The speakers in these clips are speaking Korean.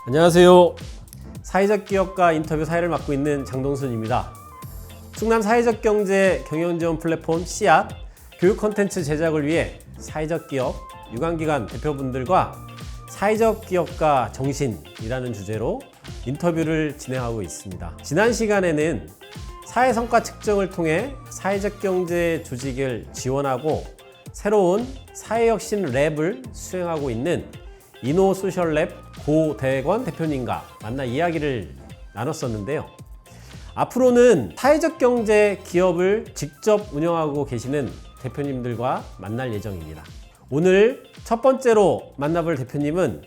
안녕하세요. 사회적 기업가 인터뷰 사회를 맡고 있는 장동순입니다. 충남 사회적 경제 경영 지원 플랫폼 씨앗 교육 콘텐츠 제작을 위해 사회적 기업 유관기관 대표분들과 사회적 기업가 정신이라는 주제로 인터뷰를 진행하고 있습니다. 지난 시간에는 사회 성과 측정을 통해 사회적 경제 조직을 지원하고 새로운 사회혁신 랩을 수행하고 있는 이노소셜랩 고대권 대표님과 만나 이야기를 나눴었는데요. 앞으로는 사회적 경제 기업을 직접 운영하고 계시는 대표님들과 만날 예정입니다. 오늘 첫 번째로 만나볼 대표님은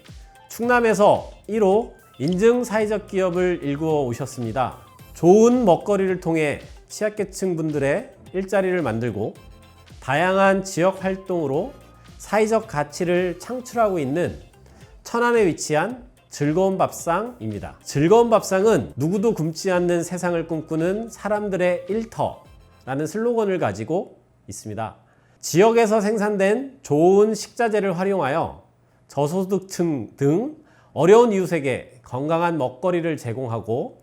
충남에서 1호 인증 사회적 기업을 일구어 오셨습니다. 좋은 먹거리를 통해 취약계층 분들의 일자리를 만들고 다양한 지역 활동으로 사회적 가치를 창출하고 있는 천안에 위치한 즐거운 밥상입니다. 즐거운 밥상은 누구도 굶지 않는 세상을 꿈꾸는 사람들의 일터라는 슬로건을 가지고 있습니다. 지역에서 생산된 좋은 식자재를 활용하여 저소득층 등 어려운 이웃에게 건강한 먹거리를 제공하고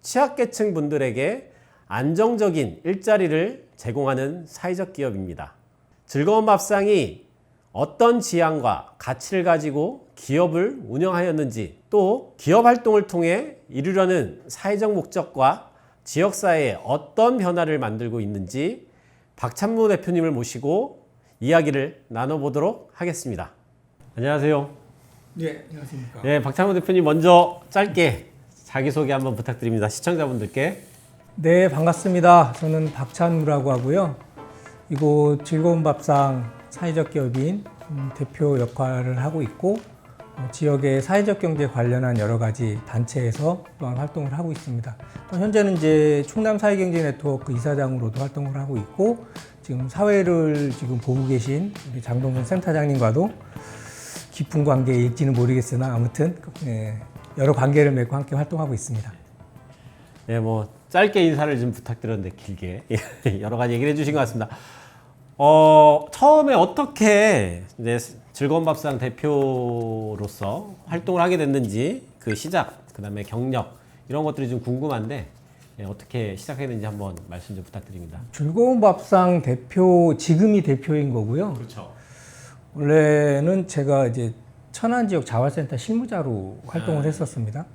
취약계층 분들에게 안정적인 일자리를 제공하는 사회적 기업입니다. 즐거운 밥상이 어떤 지향과 가치를 가지고 기업을 운영하였는지, 또 기업 활동을 통해 이루려는 사회적 목적과 지역사회에 어떤 변화를 만들고 있는지 박찬무 대표님을 모시고 이야기를 나눠보도록 하겠습니다. 안녕하세요. 네, 안녕하십니까. 네, 박찬무 대표님 먼저 짧게 자기소개 한번 부탁드립니다. 시청자분들께. 네, 반갑습니다. 저는 박찬무라고 하고요. 이곳 즐거운 밥상 사회적 기업인 대표 역할을 하고 있고, 지역의 사회적 경제 관련한 여러 가지 단체에서 또한 활동을 하고 있습니다. 또 현재는 이제 충남 사회경제 네트워크 이사장으로도 활동을 하고 있고, 지금 사회를 지금 보고 계신 우리 장동근 센터장님과도 깊은 관계일지는 모르겠으나 아무튼 여러 관계를 맺고 함께 활동하고 있습니다. 네, 뭐 짧게 인사를 좀 부탁드렸는데 길게 여러 가지 얘기를 해주신 것 같습니다. 처음에 어떻게 이제 즐거운 밥상 대표로서 활동을 하게 됐는지 그 시작, 그 다음에 경력 이런 것들이 좀 궁금한데 어떻게 시작하게 됐는지 한번 말씀 좀 부탁드립니다. 즐거운 밥상 대표, 지금이 대표인 거고요. 그렇죠. 원래는 제가 이제 천안 지역 자활센터 실무자로 활동을 했었습니다.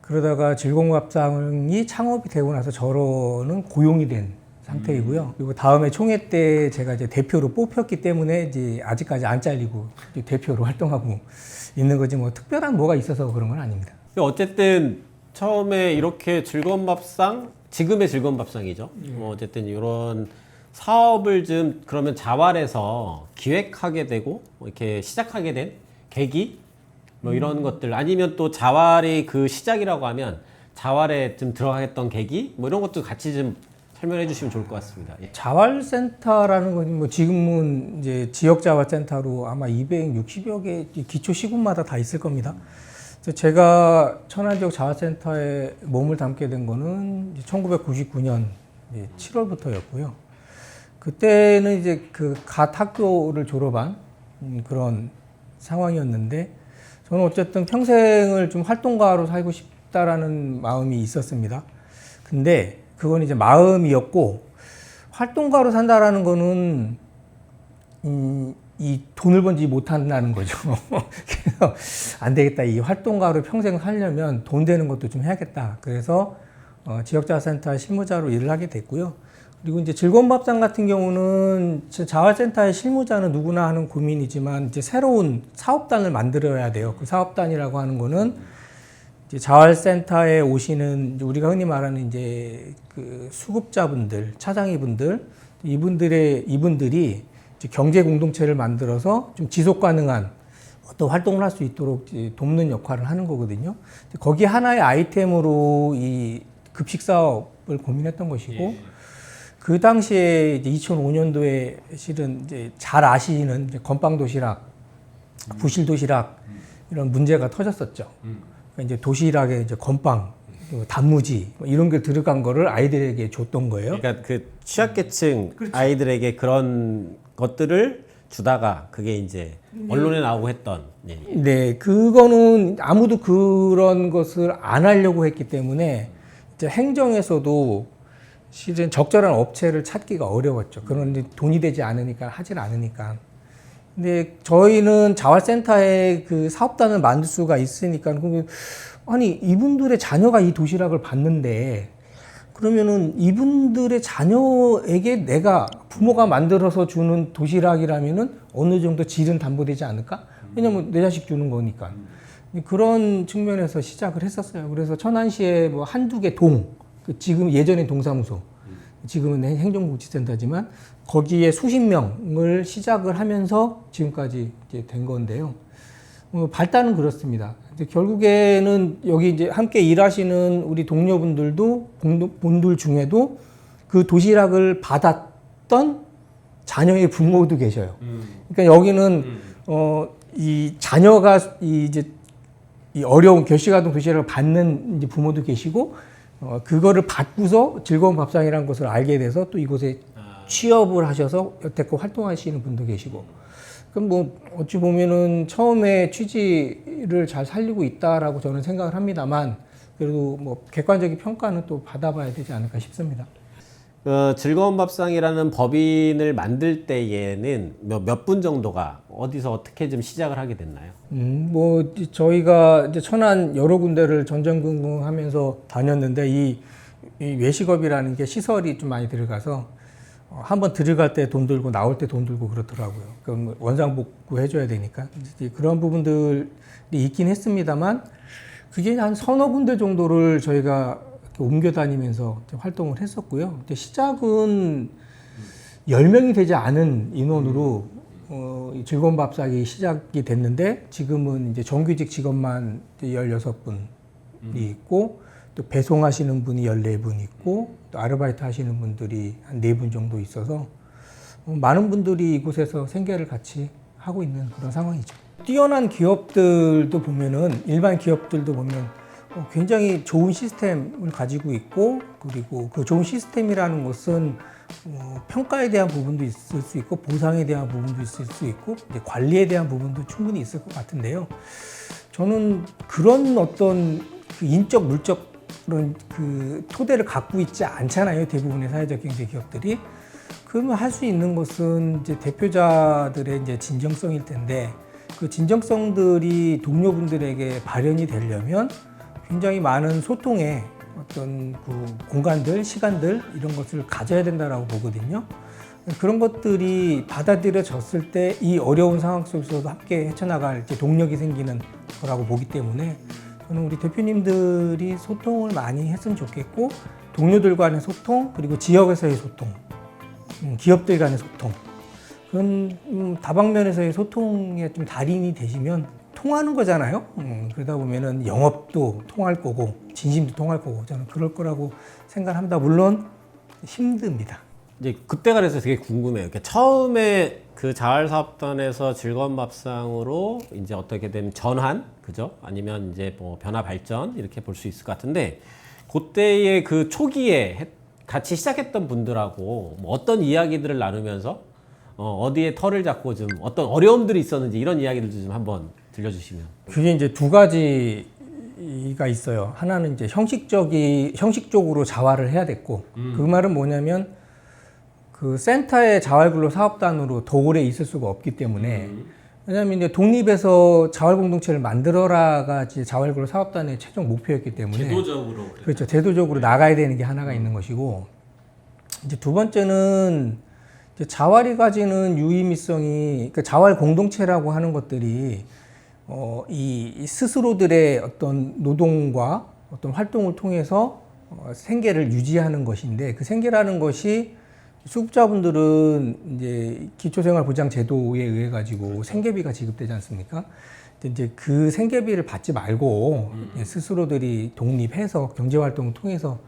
그러다가 즐거운 밥상이 창업이 되고 나서 저로는 고용이 된 상태이고요. 그리고 다음에 총회 때 제가 이제 대표로 뽑혔기 때문에 이제 아직까지 안 잘리고 대표로 활동하고 있는 거지 뭐 특별한 뭐가 있어서 그런 건 아닙니다. 어쨌든 처음에 이렇게 즐거운 밥상, 지금의 즐거운 밥상이죠. 어쨌든 이런 사업을 좀 그러면 자활에서 기획하게 되고 이렇게 시작하게 된 계기 뭐 이런 것들, 아니면 또 자활이 그 시작이라고 하면 자활에 좀 들어가겠던 계기 뭐 이런 것도 같이 좀 설명해 주시면 좋을 것 같습니다. 예. 자활센터라는 건 뭐 지금은 이제 지역 자활센터로 아마 260여 개 기초 시군마다 다 있을 겁니다. 그래서 제가 천안 지역 자활센터에 몸을 담게 된 거는 1999년 7월부터였고요. 그때는 이제 그 갓 학교를 졸업한 그런 상황이었는데, 저는 어쨌든 평생을 좀 활동가로 살고 싶다라는 마음이 있었습니다. 근데 그건 이제 마음이었고, 활동가로 산다라는 거는 이 돈을 번지 못한다는 거죠. 그래서 안 되겠다. 이 활동가로 평생 살려면 돈 되는 것도 좀 해야겠다. 그래서 지역자활센터 실무자로 일을 하게 됐고요. 그리고 이제 즐거운 밥상 같은 경우는 자활센터의 실무자는 누구나 하는 고민이지만 이제 새로운 사업단을 만들어야 돼요. 그 사업단이라고 하는 거는 이제 자활센터에 오시는 우리가 흔히 말하는 이제 그 수급자분들, 차장이분들, 이분들이 이제 경제 공동체를 만들어서 좀 지속 가능한 어떤 활동을 할 수 있도록 돕는 역할을 하는 거거든요. 거기 하나의 아이템으로 이 급식 사업을 고민했던 것이고, 예. 그 당시에 이제 2005년도에 실은 이제 잘 아시는 이제 건빵 도시락, 부실 도시락 이런 문제가 터졌었죠. 그러니까 이제 도시락에 이제 건빵, 단무지 이런 게 들어간 거를 아이들에게 줬던 거예요. 그러니까 그 취약계층 아이들에게 그런 것들을 주다가 그게 이제 언론에 나오고 했던 예. 네, 그거는 아무도 그런 것을 안 하려고 했기 때문에 이제 행정에서도 실은 적절한 업체를 찾기가 어려웠죠. 그런데 돈이 되지 않으니까 하질 않으니까. 근데 저희는 자활센터에 그 사업단을 만들 수가 있으니까 그러면 아니 이분들의 자녀가 이 도시락을 받는데 그러면은 이분들의 자녀에게 내가 부모가 만들어서 주는 도시락이라면은 어느 정도 질은 담보되지 않을까? 왜냐면 내 자식 주는 거니까. 그런 측면에서 시작을 했었어요. 그래서 천안시에 뭐 한두 개 지금 예전엔 동사무소, 지금은 행정복지센터지만 거기에 수십 명을 시작을 하면서 지금까지 이제 된 건데요. 발단은 그렇습니다. 결국에는 여기 이제 함께 일하시는 우리 동료분들도 분들 중에도 그 도시락을 받았던 자녀의 부모도 계셔요. 그러니까 여기는 이 자녀가 이제 이 어려운 결식아동 도시락을 받는 이제 부모도 계시고 그거를 받고서 즐거운 밥상이라는 것을 알게 돼서 또 이곳에 취업을 하셔서 여태껏 활동하시는 분도 계시고. 그럼 뭐 어찌 보면은 처음에 취지를 잘 살리고 있다라고 저는 생각을 합니다만 그래도 뭐 객관적인 평가는 또 받아봐야 되지 않을까 싶습니다. 즐거운 밥상이라는 법인을 만들 때에는 몇 분 정도가 어디서 어떻게 좀 시작을 하게 됐나요? 뭐 저희가 이제 천안 여러 군데를 전전긍긍하면서 다녔는데 이 외식업이라는 게 시설이 좀 많이 들어가서 한번 들어갈 때 돈 들고 나올 때 돈 들고 그렇더라고요. 그럼 원상복구 해줘야 되니까 그런 부분들이 있긴 했습니다만 그게 한 서너 군데 정도를 저희가 옮겨 다니면서 활동을 했었고요. 근데 시작은 10명이 되지 않은 인원으로 즐거운 밥상이 시작이 됐는데 지금은 이제 정규직 직원만 16분이 있고 또 배송하시는 분이 14분 있고 또 아르바이트 하시는 분들이 한 4분 정도 있어서 많은 분들이 이곳에서 생계를 같이 하고 있는 그런 상황이죠. 뛰어난 기업들도 보면은 일반 기업들도 보면 굉장히 좋은 시스템을 가지고 있고 그리고 그 좋은 시스템이라는 것은 평가에 대한 부분도 있을 수 있고 보상에 대한 부분도 있을 수 있고 관리에 대한 부분도 충분히 있을 것 같은데요. 저는 그런 어떤 그 인적 물적 그런 그 토대를 갖고 있지 않잖아요. 대부분의 사회적 경제 기업들이. 그러면 할 수 있는 것은 이제 대표자들의 이제 진정성일 텐데 그 진정성들이 동료분들에게 발현이 되려면 굉장히 많은 소통의 어떤 그 공간들, 시간들 이런 것을 가져야 된다라고 보거든요. 그런 것들이 받아들여졌을 때 이 어려운 상황 속에서도 함께 헤쳐나갈 동력이 생기는 거라고 보기 때문에 저는 우리 대표님들이 소통을 많이 했으면 좋겠고 동료들 간의 소통 그리고 지역에서의 소통, 기업들 간의 소통 그런 다방면에서의 소통의 좀 달인이 되시면 통하는 거잖아요. 그러다 보면은 영업도 통할 거고 진심도 통할 거고 저는 그럴 거라고 생각합니다. 물론 힘듭니다. 이제 그때가 그래서 되게 궁금해요. 처음에 그 자활사업단에서 즐거운 밥상으로 이제 어떻게 되면 전환, 그죠? 아니면 이제 뭐 변화 발전 이렇게 볼 수 있을 것 같은데 그때의 그 초기에 같이 시작했던 분들하고 뭐 어떤 이야기들을 나누면서 어디에 털을 잡고 좀 어떤 어려움들이 있었는지 이런 이야기들도 좀 한번 들려주시면. 그게 이제 두 가지가 있어요. 하나는 이제 형식적으로 자활을 해야 됐고 그 말은 뭐냐면 그 센터의 자활근로 사업단으로 더 오래 있을 수가 없기 때문에 왜냐하면 이제 독립해서 자활공동체를 만들어라가 이제 자활근로 사업단의 최종 목표였기 때문에 제도적으로 그렇죠. 제도적으로 나가야 되는 게 하나가 있는 것이고 이제 두 번째는 이제 자활이 가지는 유의미성이 그 자활 공동체라고 하는 것들이 이 스스로들의 어떤 노동과 어떤 활동을 통해서 생계를 유지하는 것인데 그 생계라는 것이 수급자분들은 이제 기초생활보장제도에 의해 가지고 생계비가 지급되지 않습니까? 이제 그 생계비를 받지 말고 스스로들이 독립해서 경제활동을 통해서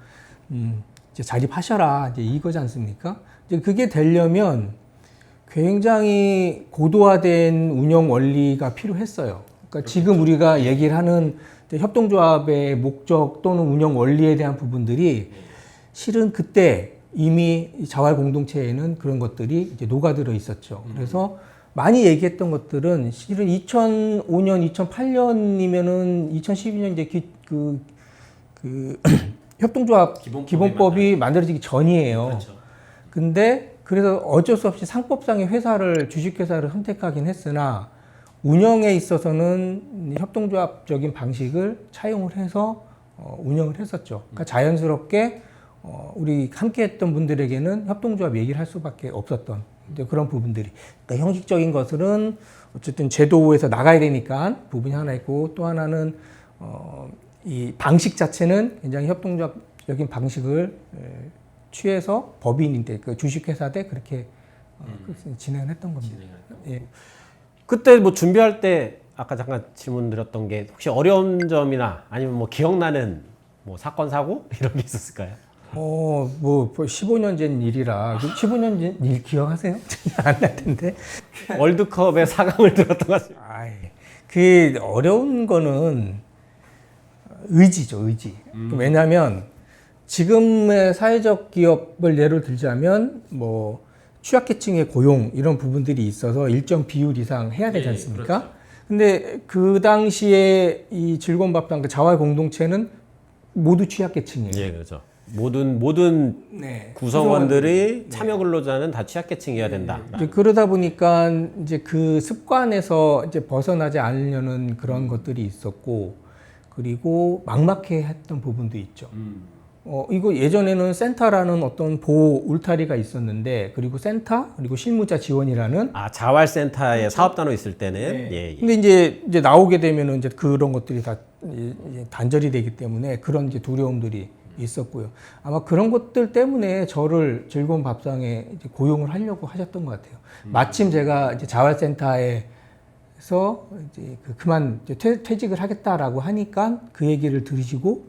이제 자립하셔라 이제 이거지 않습니까? 이제 그게 되려면 굉장히 고도화된 운영 원리가 필요했어요. 그러니까 지금 우리가 얘기를 하는 협동조합의 목적 또는 운영 원리에 대한 부분들이 실은 그때 이미 자활 공동체에는 그런 것들이 이제 녹아들어 있었죠. 그래서 많이 얘기했던 것들은 실은 2005년, 2008년이면은 2012년 이제 그 협동조합 기본법이 만들어지기 전이에요. 그렇죠. 근데 그래서 어쩔 수 없이 상법상의 회사를 주식회사를 선택하긴 했으나 운영에 있어서는 협동조합적인 방식을 차용을 해서 운영을 했었죠. 그러니까 자연스럽게 우리 함께했던 분들에게는 협동조합 얘기를 할 수밖에 없었던 이제 그런 부분들이. 그러니까 형식적인 것은 어쨌든 제도에서 나가야 되니까 부분이 하나 있고 또 하나는 이 방식 자체는 굉장히 협동적인 방식을 취해서 법인인데 그 주식회사 대 그렇게 진행을 했던 겁니다. 예. 그때 뭐 준비할 때 아까 잠깐 질문 드렸던 게 혹시 어려운 점이나 아니면 뭐 기억나는 뭐 사건 사고 이런 게 있었을까요? 뭐 15년 전 일이라 15년 전 일 기억하세요? 안 날 텐데. 월드컵에 4강을 들었던 것 같습니다. 그 어려운 거는 의지죠, 의지. 왜냐하면 지금의 사회적 기업을 예를 들자면 뭐 취약계층의 고용 이런 부분들이 있어서 일정 비율 이상 해야 되지 않습니까? 그렇죠. 근데 그 당시에 이 즐거운 밥상 그 자활 공동체는 모두 취약계층이에요. 예, 그렇죠. 모든 네. 구성원들이 참여 근로자는 다 취약계층이어야 된다. 이제 그러다 보니까 이제 그 습관에서 이제 벗어나지 않으려는 그런 것들이 있었고, 그리고 막막해 했던 부분도 있죠. 이거 예전에는 센터라는 어떤 보호 울타리가 있었는데, 그리고 센터, 그리고 실무자 지원이라는. 자활센터에 사업단으로 있을 때는. 네. 예. 근데 이제 나오게 되면은 이제 그런 것들이 다 이제 단절이 되기 때문에 그런 이제 두려움들이 있었고요. 아마 그런 것들 때문에 저를 즐거운 밥상에 이제 고용을 하려고 하셨던 것 같아요. 마침 제가 이제 자활센터에서 이제 그만 이제 퇴직을 하겠다라고 하니까 그 얘기를 들으시고,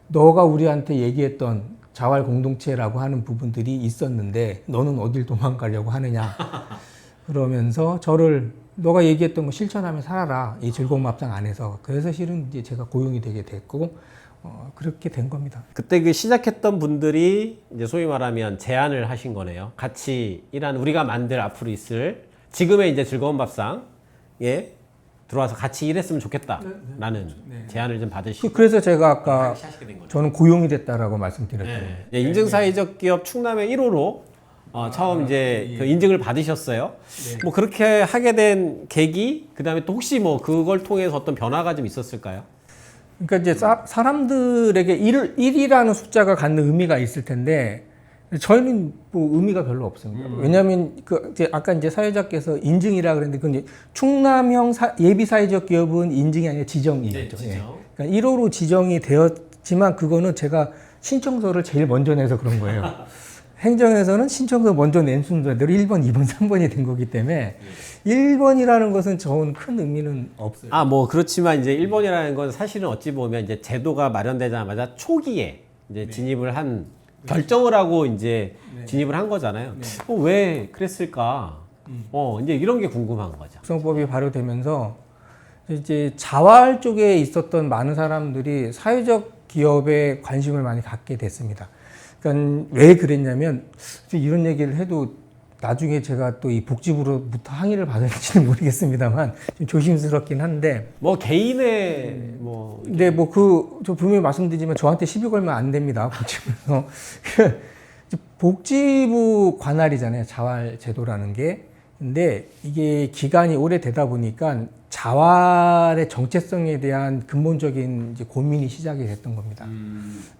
너가 우리한테 얘기했던 자활 공동체라고 하는 부분들이 있었는데 너는 어딜 도망가려고 하느냐. 그러면서 저를 너가 얘기했던 거 실천하며 살아라. 이 즐거운 밥상 안에서. 그래서 실은 이제 제가 고용이 되게 됐고, 그렇게 된 겁니다. 그때 그 시작했던 분들이 이제 소위 말하면 제안을 하신 거네요. 같이 일하는 우리가 만들 앞으로 있을 지금의 이제 즐거운 밥상에 들어와서 같이 일했으면 좋겠다라는 제안을 좀 받으시고 그래서 제가 아까 하시게 된 거죠. 저는 고용이 됐다라고 말씀드렸죠. 네. 인증사회적 기업 충남의 1호로 처음 이제 그 인증을 받으셨어요. 뭐 그렇게 하게 된 계기, 그 다음에 또 혹시 뭐 그걸 통해서 어떤 변화가 좀 있었을까요? 그러니까 이제 사람들에게 1이라는 숫자가 갖는 의미가 있을 텐데 저희는 뭐 의미가 별로 없습니다. 왜냐하면 이제 아까 이제 사회자께서 인증이라 그랬는데 그 이제 충남형 예비 사회적 기업은 인증이 아니라 지정이죠. 네, 지정. 그러니까 1호로 지정이 되었지만 그거는 제가 신청서를 제일 먼저 내서 그런 거예요. 행정에서는 신청서 먼저 낸 순서대로 1번, 2번, 3번이 된 거기 때문에 1번이라는 것은 저는 큰 의미는 없어요. 뭐 그렇지만 이제 1번이라는 건 사실은 어찌 보면 이제 제도가 마련되자마자 초기에 이제 진입을 한 결정을 하고 이제 진입을 한 거잖아요. 왜 그랬을까? 이제 이런 게 궁금한 거죠. 국성법이 발효되면서 이제 자활 쪽에 있었던 많은 사람들이 사회적 기업에 관심을 많이 갖게 됐습니다. 그러니까 왜 그랬냐면 이런 얘기를 해도 나중에 제가 또 이 복지부로부터 항의를 받을지는 모르겠습니다만 좀 조심스럽긴 한데 뭐 개인의 뭐 근데 뭐 저 분명히 말씀드리지만 저한테 시비 걸면 안 됩니다. 복지부에서 복지부 관할이잖아요. 자활 제도라는 게. 근데 이게 기간이 오래되다 보니까 자활의 정체성에 대한 근본적인 이제 고민이 시작이 됐던 겁니다.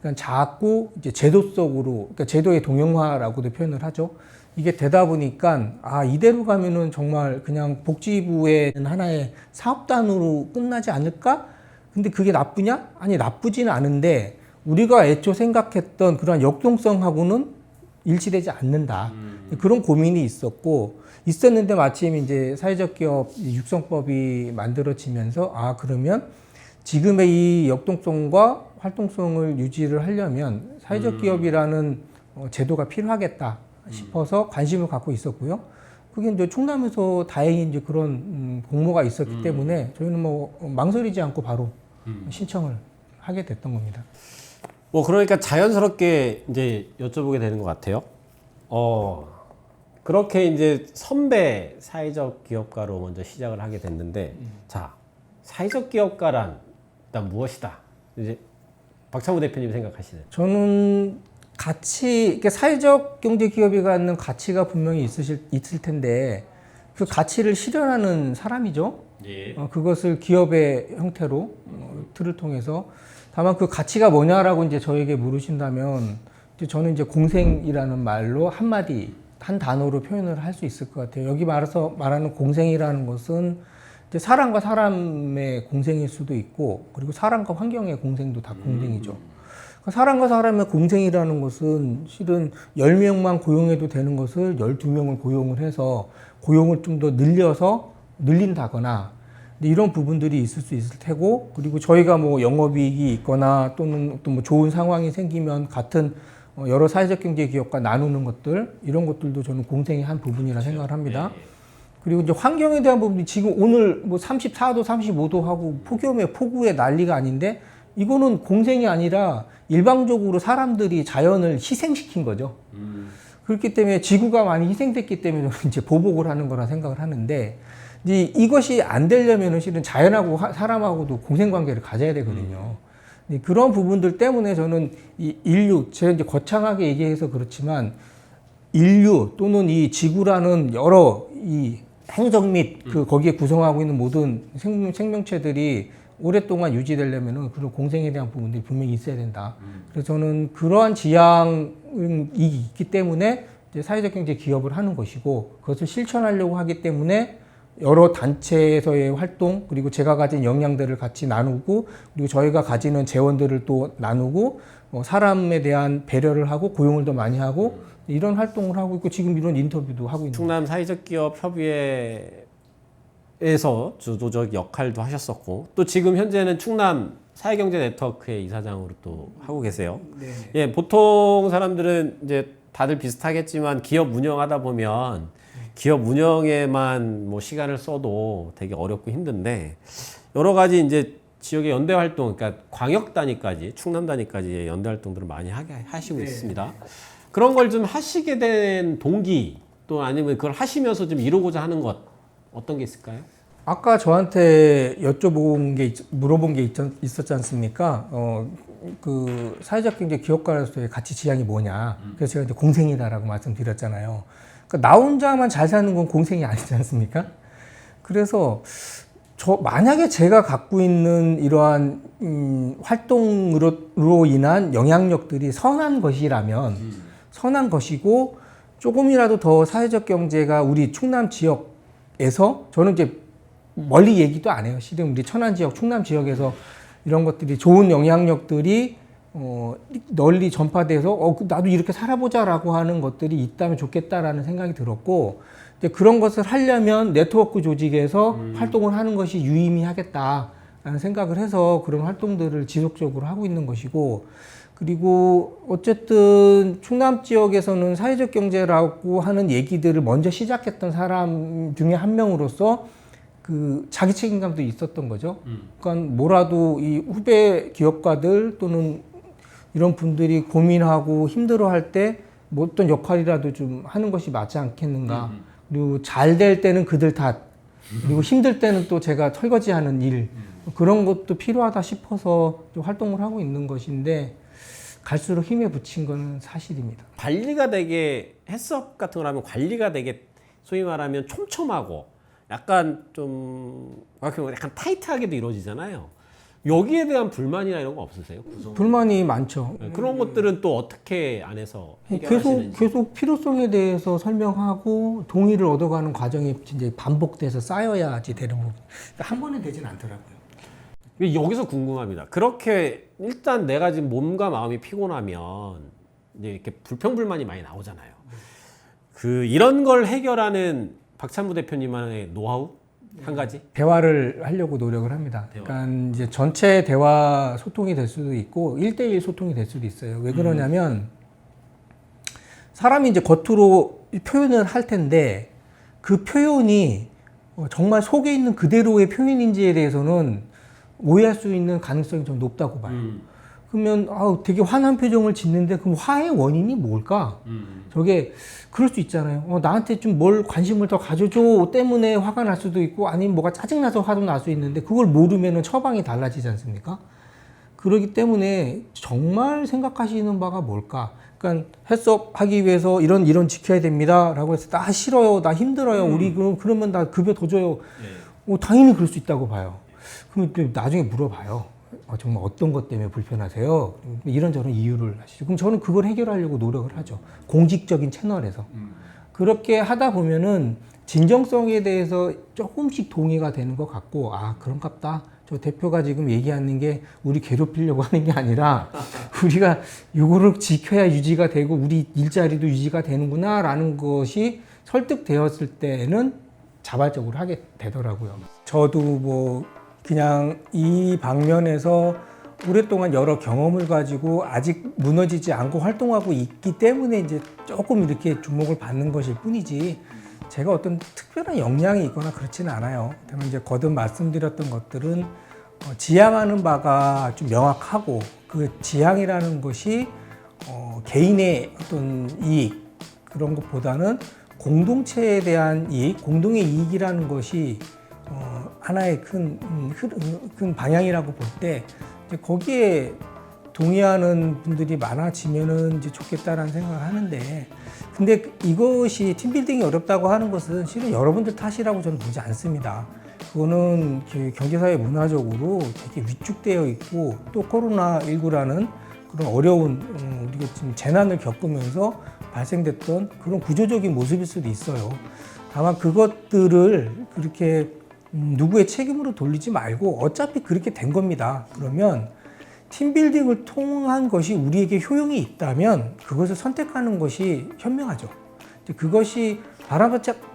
그러니까 자꾸 이제 제도 속으로, 그러니까 제도의 동영화라고도 표현을 하죠. 이게 되다 보니까 이대로 가면은 정말 그냥 복지부의 하나의 사업단으로 끝나지 않을까? 근데 그게 나쁘냐? 아니, 나쁘지는 않은데 우리가 애초 생각했던 그런 역동성하고는 일치되지 않는다. 그런 고민이 있었는데 마침 이제 사회적 기업 육성법이 만들어지면서 그러면 지금의 이 역동성과 활동성을 유지를 하려면 사회적 기업이라는 제도가 필요하겠다 싶어서 관심을 갖고 있었고요. 그게 이제 충남에서 다행히 이제 그런 공모가 있었기 때문에 저희는 뭐 망설이지 않고 바로 신청을 하게 됐던 겁니다. 뭐 그러니까 자연스럽게 이제 여쭤보게 되는 것 같아요. 그렇게 이제 선배 사회적 기업가로 먼저 시작을 하게 됐는데, 자, 사회적 기업가란 일단 무엇이다? 이제 박찬무 대표님 생각하시는. 저는 이렇게 사회적 경제 기업이 갖는 가치가 분명히 있을 텐데 그 가치를 실현하는 사람이죠. 예. 그것을 기업의 형태로 틀을 통해서 다만 그 가치가 뭐냐라고 이제 저에게 물으신다면 이제 저는 이제 공생이라는 말로 한 단어로 표현을 할 수 있을 것 같아요. 여기 말하는 공생이라는 것은 이제 사람과 사람의 공생일 수도 있고 그리고 사람과 환경의 공생도 다 공생이죠. 그러니까 사람과 사람의 공생이라는 것은 실은 10명만 고용해도 되는 것을 12명을 고용을 해서 고용을 좀 더 늘린다거나 이런 부분들이 있을 수 있을 테고 그리고 저희가 뭐 영업이익이 있거나 또는 또 뭐 좋은 상황이 생기면 같은 여러 사회적 경제 기업과 나누는 것들 이런 것들도 저는 공생의 한 부분이라 생각을 합니다. 그리고 이제 환경에 대한 부분이 지금 오늘 뭐 34도, 35도 하고 폭우에 난리가 아닌데 이거는 공생이 아니라 일방적으로 사람들이 자연을 희생시킨 거죠. 그렇기 때문에 지구가 많이 희생됐기 때문에 이제 보복을 하는 거라 생각을 하는데 이제 이것이 안 되려면 실은 자연하고 사람하고도 공생관계를 가져야 되거든요. 그런 부분들 때문에 저는 이 인류, 제가 이제 거창하게 얘기해서 그렇지만 인류 또는 이 지구라는 여러 이 행성 및 거기에 구성하고 있는 모든 생명체들이 오랫동안 유지되려면은 그런 공생에 대한 부분들이 분명히 있어야 된다. 그래서 저는 그러한 지향이 있기 때문에 이제 사회적 경제 기업을 하는 것이고 그것을 실천하려고 하기 때문에 여러 단체에서의 활동 그리고 제가 가진 역량들을 같이 나누고 그리고 저희가 가지는 재원들을 또 나누고 사람에 대한 배려를 하고 고용을 더 많이 하고 이런 활동을 하고 있고 지금 이런 인터뷰도 하고 있는 충남 사회적 기업 협의회에서 주도적 역할도 하셨었고 또 지금 현재는 충남 사회경제 네트워크의 이사장으로 또 하고 계세요. 네. 예, 보통 사람들은 이제 다들 비슷하겠지만 기업 운영하다 보면 기업 운영에만 뭐 시간을 써도 되게 어렵고 힘든데 여러 가지 이제 지역의 연대 활동, 그러니까 광역 단위까지, 충남 단위까지 연대 활동들을 많이 하시고 있습니다. 그런 걸 좀 하시게 된 동기 또 아니면 그걸 하시면서 좀 이루고자 하는 것 어떤 게 있을까요? 아까 저한테 물어본 게 있었지 않습니까? 그 사회적 경제 기업가로서의 가치 지향이 뭐냐. 그래서 제가 이제 공생이다라고 말씀드렸잖아요. 그러니까 나 혼자만 잘 사는 건 공생이 아니지 않습니까? 그래서 만약에 제가 갖고 있는 이러한 활동으로 인한 영향력들이 선한 것이라면 선한 것이고 조금이라도 더 사회적 경제가 우리 충남 지역에서 저는 이제 멀리 얘기도 안 해요. 실은 우리 천안 지역, 충남 지역에서 이런 것들이 좋은 영향력들이 널리 전파돼서 나도 이렇게 살아보자라고 하는 것들이 있다면 좋겠다라는 생각이 들었고 이제 그런 것을 하려면 네트워크 조직에서 활동을 하는 것이 유의미하겠다라는 생각을 해서 그런 활동들을 지속적으로 하고 있는 것이고 그리고 어쨌든 충남 지역에서는 사회적 경제라고 하는 얘기들을 먼저 시작했던 사람 중에 한 명으로서 그 자기 책임감도 있었던 거죠. 그러니까 뭐라도 이 후배 기업가들 또는 이런 분들이 고민하고 힘들어할 때 뭐 어떤 역할이라도 좀 하는 것이 맞지 않겠는가. 그리고 잘 될 때는 그들 탓. 그리고 힘들 때는 또 제가 설거지하는 일. 그런 것도 필요하다 싶어서 좀 활동을 하고 있는 것인데 갈수록 힘에 부친 건 사실입니다. 관리가 되게 해썹 같은 걸 하면 관리가 되게 소위 말하면 촘촘하고 약간 좀 약간 타이트하게도 이루어지잖아요. 여기에 대한 불만이나 이런 거 없으세요? 불만이 많죠. 네, 그런 것들은 또 어떻게 안에서 해결하시는지. 계속 필요성에 대해서 설명하고 동의를 얻어가는 과정이 이제 반복돼서 쌓여야지 되는 부분. 한 번에 되진 않더라고요. 여기서 궁금합니다. 그렇게 일단 내가 지금 몸과 마음이 피곤하면 이제 이렇게 불평불만이 많이 나오잖아요. 이런 걸 해결하는 박찬무 대표님만의 노하우 한 가지? 대화를 하려고 노력을 합니다. 그러니까 이제 전체 대화 소통이 될 수도 있고 1대1 소통이 될 수도 있어요. 왜 그러냐면 사람이 이제 겉으로 표현을 할 텐데 그 표현이 정말 속에 있는 그대로의 표현인지에 대해서는 오해할 수 있는 가능성이 좀 높다고 봐요. 그러면 되게 화난 표정을 짓는데 그럼 화의 원인이 뭘까? 저게 그럴 수 있잖아요. 나한테 좀 뭘 관심을 더 가져줘 때문에 화가 날 수도 있고 아니면 뭐가 짜증나서 화도 날 수 있는데 그걸 모르면은 처방이 달라지지 않습니까? 그렇기 때문에 정말 생각하시는 바가 뭘까? 그러니까 해썹하기 위해서 이런 지켜야 됩니다라고 해서 나 싫어요, 나 힘들어요, 우리 그러면 나 급여 더 줘요. 당연히 그럴 수 있다고 봐요. 그럼 또 나중에 물어봐요. 정말 어떤 것 때문에 불편하세요? 이런저런 이유를 하시죠. 그럼 저는 그걸 해결하려고 노력을 하죠. 공식적인 채널에서. 그렇게 하다 보면은 진정성에 대해서 조금씩 동의가 되는 것 같고, 그런갑다. 저 대표가 지금 얘기하는 게 우리 괴롭히려고 하는 게 아니라 우리가 요거를 지켜야 유지가 되고 우리 일자리도 유지가 되는구나 라는 것이 설득되었을 때는 자발적으로 하게 되더라고요. 저도 뭐 그냥 이 방면에서 오랫동안 여러 경험을 가지고 아직 무너지지 않고 활동하고 있기 때문에 이제 조금 이렇게 주목을 받는 것일 뿐이지 제가 어떤 특별한 역량이 있거나 그렇지는 않아요. 다만 이제 거듭 말씀드렸던 것들은 지향하는 바가 좀 명확하고 그 지향이라는 것이 개인의 어떤 이익 그런 것보다는 공동체에 대한 이익, 공동의 이익이라는 것이 하나의 큰 방향이라고 볼 때 거기에 동의하는 분들이 많아지면은 이제 좋겠다라는 생각을 하는데 근데 이것이 팀빌딩이 어렵다고 하는 것은 실은 여러분들 탓이라고 저는 보지 않습니다. 그거는 경제사회 문화적으로 되게 위축되어 있고 또 코로나19라는 그런 어려운 우리가 지금 재난을 겪으면서 발생됐던 그런 구조적인 모습일 수도 있어요. 다만 그것들을 그렇게 누구의 책임으로 돌리지 말고 어차피 그렇게 된 겁니다. 그러면 팀빌딩을 통한 것이 우리에게 효용이 있다면 그것을 선택하는 것이 현명하죠. 그것이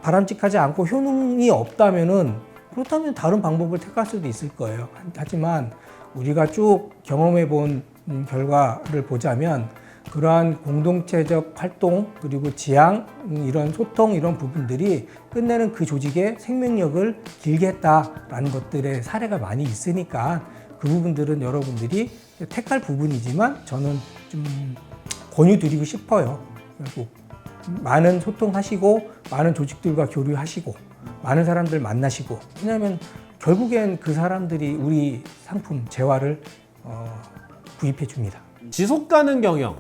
바람직하지 않고 효능이 없다면은 그렇다면 다른 방법을 택할 수도 있을 거예요. 하지만 우리가 쭉 경험해 본 결과를 보자면 그러한 공동체적 활동 그리고 지향 이런 소통 이런 부분들이 끝내는 그 조직의 생명력을 길게 했다라는 것들의 사례가 많이 있으니까 그 부분들은 여러분들이 택할 부분이지만 저는 좀 권유드리고 싶어요. 결국 많은 소통하시고 많은 조직들과 교류하시고 많은 사람들 만나시고 왜냐하면 결국엔 그 사람들이 우리 상품 재화를 구입해 줍니다. 지속 가능 경영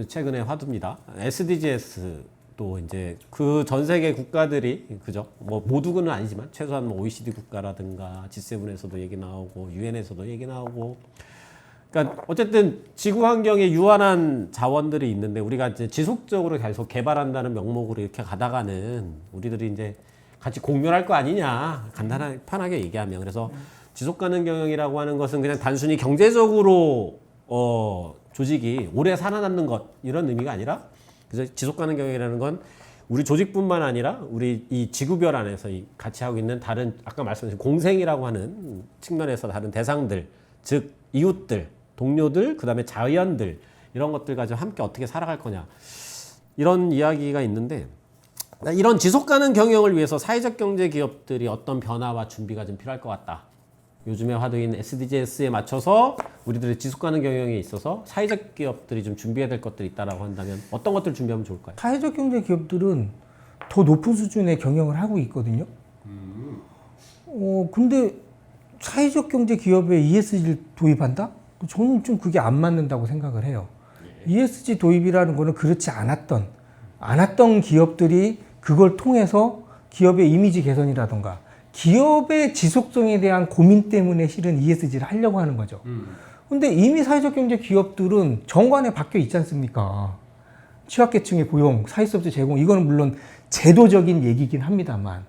최근에 화두입니다. SDGs도 이제 그 전 세계 국가들이 그죠? 뭐 모두는 아니지만 최소한 뭐 OECD 국가라든가 G7에서도 얘기 나오고 UN에서도 얘기 나오고 그러니까 어쨌든 지구 환경에 유한한 자원들이 있는데 우리가 이제 지속적으로 계속 개발한다는 명목으로 이렇게 가다가는 우리들이 이제 같이 공멸할 거 아니냐 간단하게 편하게 얘기하면 그래서 지속 가능 경영이라고 하는 것은 그냥 단순히 경제적으로 조직이 오래 살아남는 것 이런 의미가 아니라 그래서 지속 가능 경영이라는 건 우리 조직뿐만 아니라 우리 이 지구별 안에서 같이 하고 있는 다른 아까 말씀하신 공생이라고 하는 측면에서 다른 대상들 즉 이웃들 동료들 그다음에 자연들 이런 것들 가지고 함께 어떻게 살아갈 거냐 이런 이야기가 있는데 이런 지속 가능 경영을 위해서 사회적 경제 기업들이 어떤 변화와 준비가 좀 필요할 것 같다. 요즘에 화두인 SDGs에 맞춰서 우리들의 지속 가능 경영에 있어서 사회적 기업들이 좀 준비해야 될 것들이 있다라고 한다면 어떤 것들을 준비하면 좋을까요? 사회적 경제 기업들은 더 높은 수준의 경영을 하고 있거든요. 근데 사회적 경제 기업에 ESG를 도입한다? 저는 좀 그게 안 맞는다고 생각을 해요. ESG 도입이라는 거는 그렇지 않았던 기업들이 그걸 통해서 기업의 이미지 개선이라던가 기업의 지속성에 대한 고민 때문에 실은 ESG를 하려고 하는 거죠. 근데 이미 사회적 경제 기업들은 정관에 박혀 있지 않습니까? 취약계층의 고용, 사회서비스 제공, 이거는 물론 제도적인 얘기긴 합니다만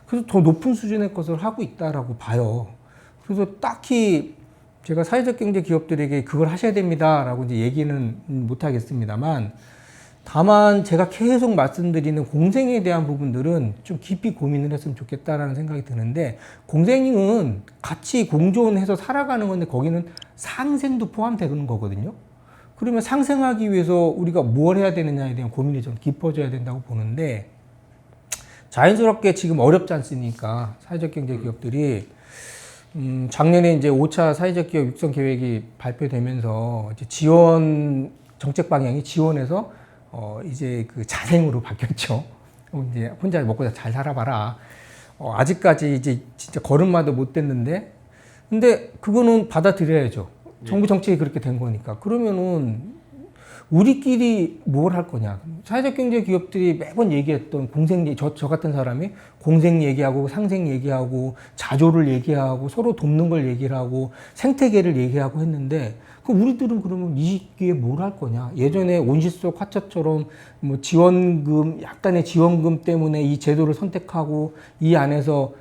그래서 더 높은 수준의 것을 하고 있다라고 봐요. 그래서 딱히 제가 사회적 경제 기업들에게 그걸 하셔야 됩니다라고 이제 얘기는 못 하겠습니다만 다만 제가 계속 말씀드리는 공생에 대한 부분들은 좀 깊이 고민을 했으면 좋겠다라는 생각이 드는데 공생은 같이 공존해서 살아가는 건데 거기는 상생도 포함되는 거거든요. 그러면 상생하기 위해서 우리가 뭘 해야 되느냐에 대한 고민이 좀 깊어져야 된다고 보는데 자연스럽게 지금 어렵지 않습니까? 사회적 경제 기업들이 작년에 이제 5차 사회적 기업 육성 계획이 발표되면서 이제 지원 정책 방향이 지원에서 이제 그 자생으로 바뀌었죠. 이제 혼자 먹고 잘 살아봐라. 아직까지 이제 진짜 걸음마도 못 댔는데, 근데 그거는 받아들여야죠. 정부 정책이 그렇게 된 거니까. 그러면은 우리끼리 뭘 할 거냐. 사회적 경제 기업들이 매번 얘기했던 공생, 저 같은 사람이 공생 얘기하고 상생 얘기하고 자조를 얘기하고 서로 돕는 걸 얘기를 하고 생태계를 얘기하고 했는데, 그럼 우리들은 그러면 이 시기에 뭘 할 거냐. 예전에 온실속 화초처럼 뭐 지원금, 약간의 지원금 때문에 이 제도를 선택하고 이 안에서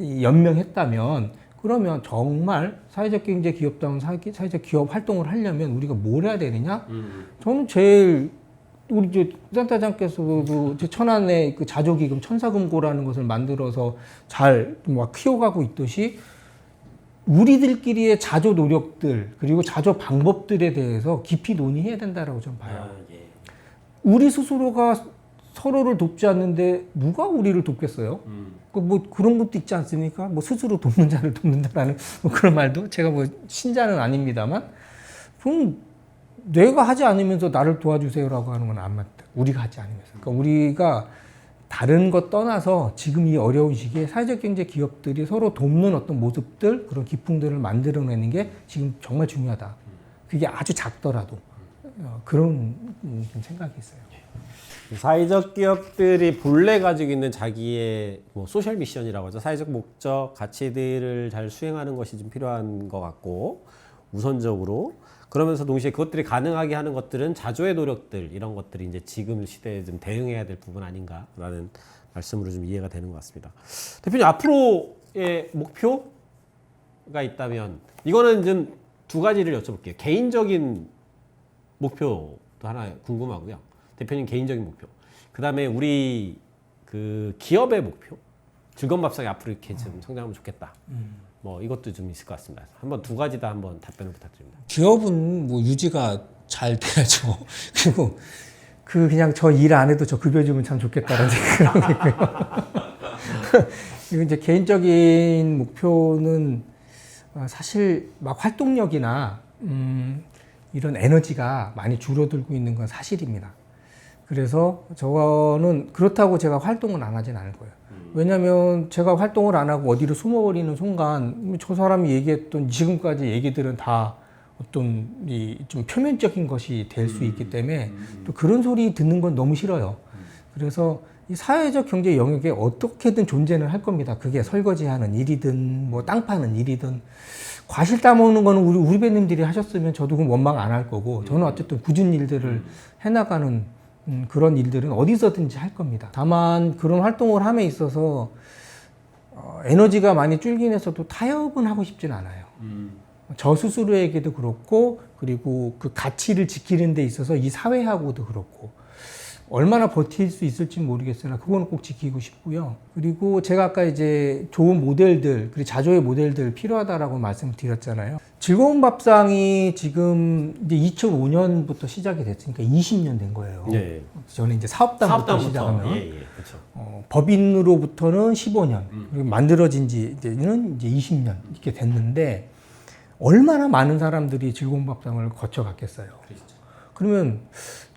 연명했다면, 그러면 정말 사회적 경제 기업다운 사회적 기업 활동을 하려면 우리가 뭘 해야 되느냐? 저는 제일 우리 이제 센터장께서도 제 천안에 그 자조기금 천사금고라는 것을 만들어서 잘 막 키워가고 있듯이 우리들끼리의 자조 노력들 그리고 자조 방법들에 대해서 깊이 논의해야 된다라고 저는 봐요. 우리 스스로가 서로를 돕지 않는데 누가 우리를 돕겠어요? 뭐 그런 것도 있지 않습니까? 뭐 스스로 돕는 자를 돕는다라는 뭐 그런 말도 제가 뭐 신자는 아닙니다만, 그럼 내가 하지 않으면서 나를 도와주세요라고 하는 건 안 맞다. 우리가 하지 않으면서. 그러니까 우리가 다른 것 떠나서 지금 이 어려운 시기에 사회적 경제 기업들이 서로 돕는 어떤 모습들, 그런 기풍들을 만들어내는 게 지금 정말 중요하다. 그게 아주 작더라도 그런 생각이 있어요. 사회적 기업들이 본래 가지고 있는 자기의 뭐 소셜 미션이라고 하죠. 사회적 목적, 가치들을 잘 수행하는 것이 좀 필요한 것 같고, 우선적으로. 그러면서 동시에 그것들이 가능하게 하는 것들은 자조의 노력들, 이런 것들이 이제 지금 시대에 좀 대응해야 될 부분 아닌가라는 말씀으로 좀 이해가 되는 것 같습니다. 대표님, 앞으로의 목표가 있다면, 이거는 좀 두 가지를 여쭤볼게요. 개인적인 목표도 하나 궁금하고요. 대표님 개인적인 목표. 그 다음에 우리 그 기업의 목표. 즐거운 밥상이 앞으로 이렇게 좀 성장하면 좋겠다. 뭐 이것도 좀 있을 것 같습니다. 한번 두 가지 다 한번 답변을 부탁드립니다. 기업은 뭐 유지가 잘 돼야죠. 그리고 그냥 저 일 안 해도 저 급여 주면 참 좋겠다라는 생각을 하고 있고요. 그리고 이제 개인적인 목표는 사실 막 활동력이나 이런 에너지가 많이 줄어들고 있는 건 사실입니다. 그래서 저는 그렇다고 제가 활동을 안 하진 않을 거예요. 왜냐하면 제가 활동을 안 하고 어디로 숨어버리는 순간 저 사람이 얘기했던 지금까지 얘기들은 다 어떤 좀 표면적인 것이 될 수 있기 때문에 또 그런 소리 듣는 건 너무 싫어요. 그래서 이 사회적 경제 영역에 어떻게든 존재는 할 겁니다. 그게 설거지하는 일이든 뭐 땅 파는 일이든 과실 따먹는 거는 우리 후배님들이 하셨으면 저도 그럼 원망 안 할 거고, 저는 어쨌든 굳은 일들을 해나가는 그런 일들은 어디서든지 할 겁니다. 다만 그런 활동을 함에 있어서 에너지가 많이 줄긴 해서도 타협은 하고 싶진 않아요. 저 스스로에게도 그렇고, 그리고 그 가치를 지키는 데 있어서 이 사회하고도 그렇고, 얼마나 버틸 수 있을지 모르겠으나 그거는 꼭 지키고 싶고요. 그리고 제가 아까 이제 좋은 모델들, 그리고 자조의 모델들 필요하다라고 말씀드렸잖아요. 즐거운 밥상이 지금 이제 2005년부터 시작이 됐으니까 20년 된 거예요. 네. 저는 이제 사업단부터 시작하면 그렇죠. 법인으로부터는 15년, 그리고 만들어진 지는 이제 20년 이렇게 됐는데, 얼마나 많은 사람들이 즐거운 밥상을 거쳐갔겠어요. 그렇죠. 그러면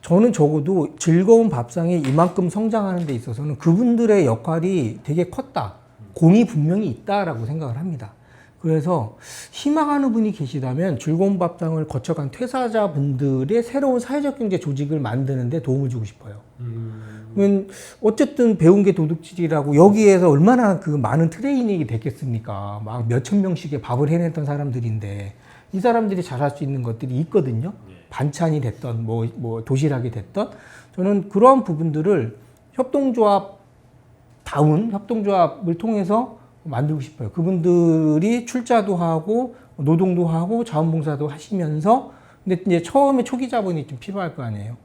저는 적어도 즐거운 밥상이 이만큼 성장하는 데 있어서는 그분들의 역할이 되게 컸다. 공이 분명히 있다라고 생각을 합니다. 그래서 희망하는 분이 계시다면 즐거운 밥상을 거쳐간 퇴사자분들의 새로운 사회적 경제 조직을 만드는 데 도움을 주고 싶어요. 어쨌든 배운 게 도둑질이라고, 여기에서 얼마나 그 많은 트레이닝이 됐겠습니까? 막 몇천 명씩의 밥을 해냈던 사람들인데 이 사람들이 잘할 수 있는 것들이 있거든요. 반찬이 됐던 뭐 도시락이 됐던, 저는 그러한 부분들을 협동조합을 통해서 만들고 싶어요. 그분들이 출자도 하고 노동도 하고 자원봉사도 하시면서, 근데 이제 처음에 초기 자본이 좀 필요할 거 아니에요.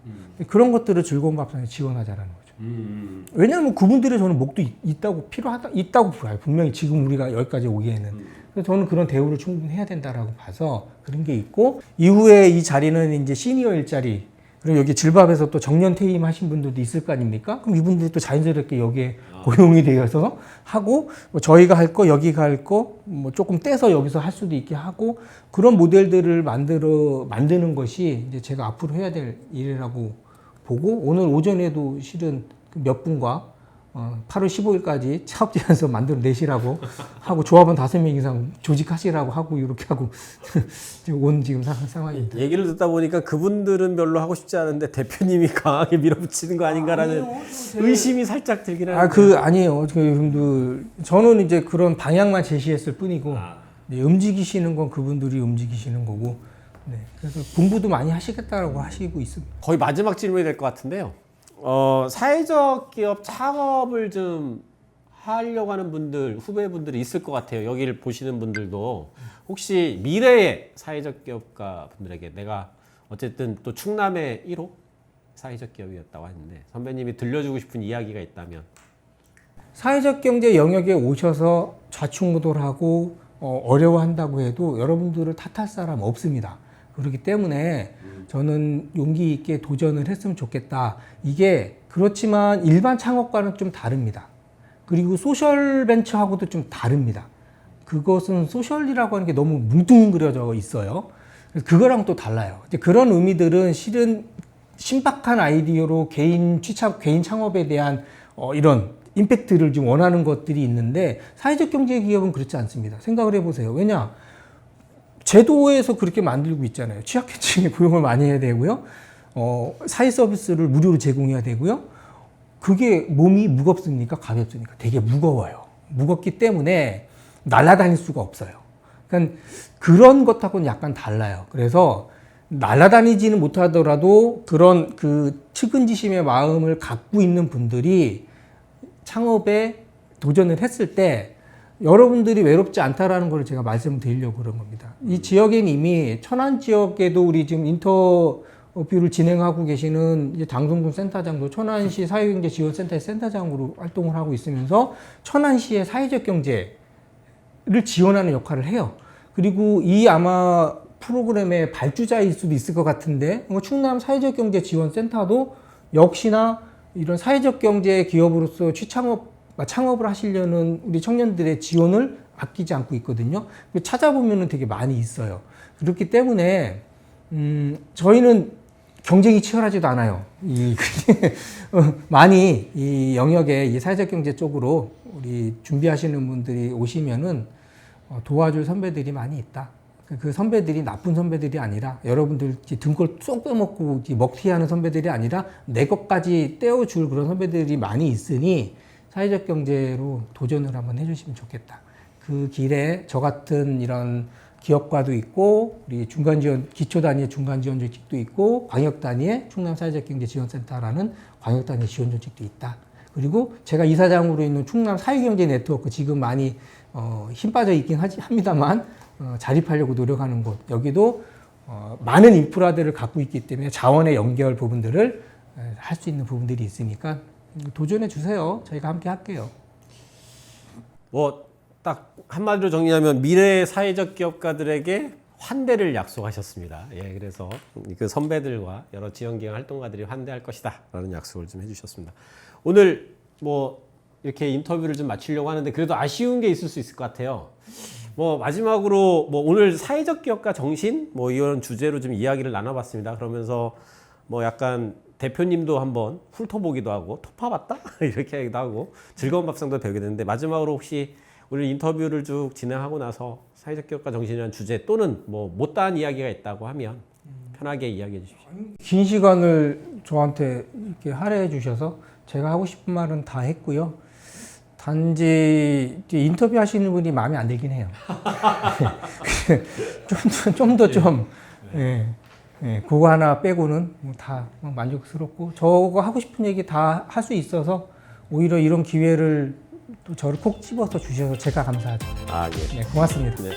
그런 것들을 즐거운 밥상에 지원하자라는 거죠. 왜냐하면 그분들의 저는 목도 있다고 봐요. 분명히 지금 우리가 여기까지 오기에는. 그래서 저는 그런 대우를 충분히 해야 된다라고 봐서 그런 게 있고, 이후에 이 자리는 이제 시니어 일자리 그리고 여기 질밥에서 또 정년 퇴임하신 분들도 있을 거 아닙니까? 그럼 이분들이 또 자연스럽게 여기에 고용이 되어서 하고 뭐 저희가 할 거 여기가 할 거 뭐 조금 떼서 여기서 할 수도 있게 하고 그런 모델들을 만드는 것이 이제 제가 앞으로 해야 될 일이라고 보고 오늘 오전에도 실은 몇 분과 8월 15일까지 사업 제안서 만들어 내시라고 하고 조합원 5명 이상 조직하시라고 하고 이렇게 하고 지금 상황입니다. 얘기를 듣다 보니까 그분들은 별로 하고 싶지 않은데 대표님이 강하게 밀어붙이는 거 아닌가라는 의심이 살짝 들긴 하는데. 아니에요. 여러분들 저는 이제 그런 방향만 제시했을 뿐이고 네, 움직이시는 건 그분들이 움직이시는 거고 네, 그래서 공부도 많이 하시겠다라고 하시고 있습니다. 거의 마지막 질문이 될 것 같은데요. 사회적 기업 창업을 좀 하려고 하는 분들, 후배분들이 있을 것 같아요. 여기를 보시는 분들도 혹시 미래의 사회적 기업가 분들에게 내가 어쨌든 또 충남의 1호 사회적 기업이었다고 하는데 선배님이 들려주고 싶은 이야기가 있다면. 사회적 경제 영역에 오셔서 좌충우돌하고 어려워한다고 해도 여러분들을 탓할 사람 없습니다. 그렇기 때문에 저는 용기 있게 도전을 했으면 좋겠다. 이게 그렇지만 일반 창업과는 좀 다릅니다. 그리고 소셜 벤처하고도 좀 다릅니다. 그것은 소셜이라고 하는 게 너무 뭉뚱그려져 있어요. 그거랑 또 달라요. 그런 의미들은 실은 신박한 아이디어로 개인 창업에 대한 이런 임팩트를 좀 원하는 것들이 있는데 사회적 경제 기업은 그렇지 않습니다. 생각을 해보세요. 왜냐? 제도에서 그렇게 만들고 있잖아요. 취약계층에 고용을 많이 해야 되고요. 사회 서비스를 무료로 제공해야 되고요. 그게 몸이 무겁습니까? 가볍습니까? 되게 무거워요. 무겁기 때문에 날아다닐 수가 없어요. 그러니까 그런 것하고는 약간 달라요. 그래서 날아다니지는 못하더라도 그런 그 측은지심의 마음을 갖고 있는 분들이 창업에 도전을 했을 때 여러분들이 외롭지 않다라는 걸 제가 말씀드리려고 그런 겁니다. 이 지역엔 이미 천안 지역에도 우리 지금 인터뷰를 진행하고 계시는 이제 장성준 센터장도 천안시 사회경제지원센터의 센터장으로 활동을 하고 있으면서 천안시의 사회적 경제를 지원하는 역할을 해요. 그리고 이 아마 프로그램의 발주자일 수도 있을 것 같은데 충남 사회적 경제 지원센터도 역시나 이런 사회적 경제 기업으로서 창업을 하시려는 우리 청년들의 지원을 아끼지 않고 있거든요. 찾아보면 되게 많이 있어요. 그렇기 때문에 저희는 경쟁이 치열하지도 않아요. 많이 이 영역에 이 사회적 경제 쪽으로 우리 준비하시는 분들이 오시면은 도와줄 선배들이 많이 있다. 그 선배들이 나쁜 선배들이 아니라 여러분들 등골 쏙 빼먹고 먹튀하는 선배들이 아니라 내 것까지 떼어줄 그런 선배들이 많이 있으니 사회적 경제로 도전을 한번 해주시면 좋겠다. 그 길에 저 같은 이런 기업과도 있고 우리 중간지원 기초 단위의 중간지원 조직도 있고 광역 단위의 충남 사회적 경제 지원센터라는 광역 단위 지원 조직도 있다. 그리고 제가 이사장으로 있는 충남 사회경제 네트워크 지금 많이 힘 빠져 있긴 합니다만 자립하려고 노력하는 곳 여기도 많은 인프라들을 갖고 있기 때문에 자원의 연결 부분들을 할 수 있는 부분들이 있으니까 도전해 주세요. 저희가 함께 할게요. 뭐 딱 한마디로 정리하면 미래의 사회적 기업가들에게 환대를 약속하셨습니다. 예, 그래서 그 선배들과 여러 지원기관 활동가들이 환대할 것이다라는 약속을 좀 해주셨습니다. 오늘 뭐 이렇게 인터뷰를 좀 마치려고 하는데 그래도 아쉬운 게 있을 수 있을 것 같아요. 뭐 마지막으로 뭐 오늘 사회적 기업가 정신 뭐 이런 주제로 좀 이야기를 나눠봤습니다. 그러면서 뭐 약간 대표님도 한번 훑어보기도 하고 토파봤다 이렇게 하기도 하고 즐거운 밥상도 배우게 되는데 마지막으로 혹시 우리 인터뷰를 쭉 진행하고 나서 사회적 기업가 정신이라는 주제 또는 뭐 못다한 이야기가 있다고 하면 편하게 이야기해 주십시오. 긴 시간을 저한테 이렇게 할애해 주셔서 제가 하고 싶은 말은 다 했고요. 단지 인터뷰 하시는 분이 마음에 안 들긴 해요. 그거 하나 빼고는 다 만족스럽고 저거 하고 싶은 얘기 다 할 수 있어서 오히려 이런 기회를 또 저를 콕 집어서 주셔서 제가 감사하죠. 아, 예. 네, 고맙습니다. 네.